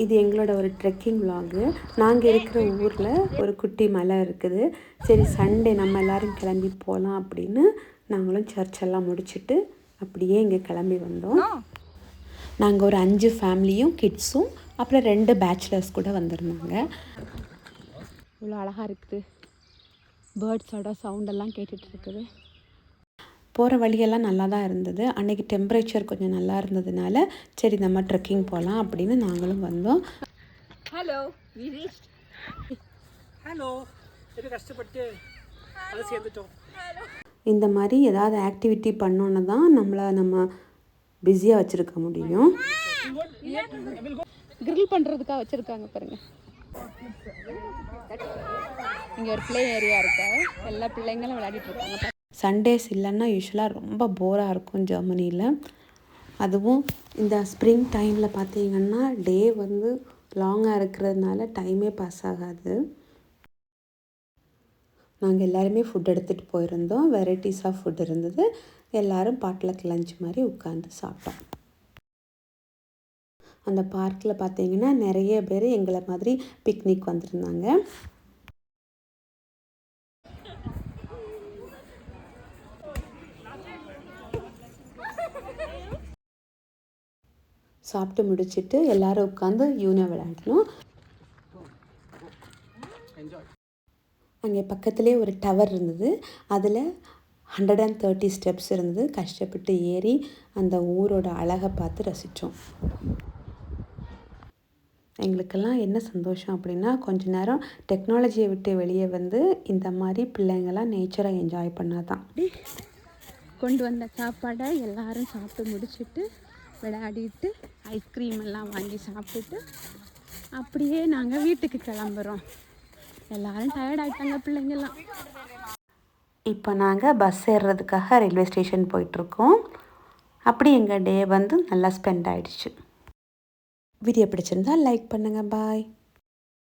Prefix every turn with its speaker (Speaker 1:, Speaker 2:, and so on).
Speaker 1: இது எங்களோட ஒரு ட்ரெக்கிங் விலாகு. நாங்கள் இருக்கிற ஊரில் ஒரு குட்டி மலை இருக்குது. சரி சண்டே நம்ம எல்லோரும் கிளம்பி போகலாம் அப்படின்னு நாங்களும் சர்ச்செல்லாம் முடிச்சுட்டு அப்படியே இங்கே கிளம்பி வந்தோம். நாங்கள் ஒரு 5 ஃபேமிலியும் கிட்ஸும் அப்புறம் 2 பேச்சுலர்ஸ் கூட வந்திருந்தாங்க. இவ்வளோ அழகாக இருக்குது. பேர்ட்ஸோட சவுண்டெல்லாம் கேட்டுட்டு இருக்குது. போகிற வழியெல்லாம் நல்லா தான் இருந்தது. அன்றைக்கி டெம்பரேச்சர் கொஞ்சம் நல்லா இருந்ததுனால சரி நம்ம ட்ரெக்கிங் போகலாம் அப்படின்னு நாங்களும் வந்தோம்.
Speaker 2: Hello we reached.
Speaker 3: ஹலோ இது கஷ்டப்பட்டு அது சேர்ந்துட்டோம்.
Speaker 1: இந்த மாதிரி ஏதாவது ஆக்டிவிட்டி பண்ணோன்னு தான் நம்ம பிஸியாக வச்சுருக்க முடியும்.
Speaker 2: கிரில் பண்ணுறதுக்காக வச்சுருக்காங்க பாருங்கள். இங்கே ஒரு ப்ளே ஏரியா இருக்கு. எல்லா பிள்ளைங்களும் விளையாடிட்டு இருக்காங்க.
Speaker 1: சண்டேஸ் இல்லைன்னா யூஸ்வலாக ரொம்ப போராக இருக்கும் ஜெர்மனியில். அதுவும் இந்த ஸ்ப்ரிங் டைமில் பார்த்தீங்கன்னா டே வந்து லாங்காக இருக்கிறதுனால டைமே பாஸ் ஆகாது. நாங்கள் எல்லாருமே ஃபுட் எடுத்துகிட்டு போயிருந்தோம். வெரைட்டிஸ் ஆஃப் ஃபுட் இருந்தது. எல்லோரும் பாட்டில் லஞ்ச் மாதிரி உட்காந்து சாப்பிட்டோம். அந்த பார்க்கில் பார்த்தீங்கன்னா நிறைய பேர் எங்களை மாதிரி பிக்னிக் வந்திருந்தாங்க. சாப்பிட்டு முடிச்சுட்டு எல்லோரும் உட்காந்து யூனோ விளையாடணும். அங்கே பக்கத்துலேயே ஒரு டவர் இருந்தது. அதில் 130 ஸ்டெப்ஸ் இருந்தது. கஷ்டப்பட்டு ஏறி அந்த ஊரோட அழகை பார்த்து ரசித்தோம். எங்களுக்கெல்லாம் என்ன சந்தோஷம் அப்படின்னா கொஞ்ச நேரம் டெக்னாலஜியை விட்டு வெளியே வந்து இந்த மாதிரி பிள்ளைங்கள்லாம் நேச்சரை என்ஜாய் பண்ணாதான்.
Speaker 2: கொண்டு வந்த சாப்பாடை எல்லாரும் சாப்பிட்டு முடிச்சுட்டு விளையாடிட்டு ஐஸ்கிரீம் எல்லாம் வாங்கி சாப்பிட்டுட்டு அப்படியே நாங்கள் வீட்டுக்கு கிளம்புறோம். எல்லோரும் டயர்ட் ஆகிட்டாங்க பிள்ளைங்கள்லாம்.
Speaker 1: இப்போ நாங்கள் பஸ் ஏறுறதுக்காக ரயில்வே ஸ்டேஷன் போயிட்டுருக்கோம். அப்படி எங்கள் டே வந்து நல்லா ஸ்பெண்ட் ஆகிடுச்சு. வீடியோ பிடிச்சிருந்தா லைக் பண்ணுங்கள். பாய்.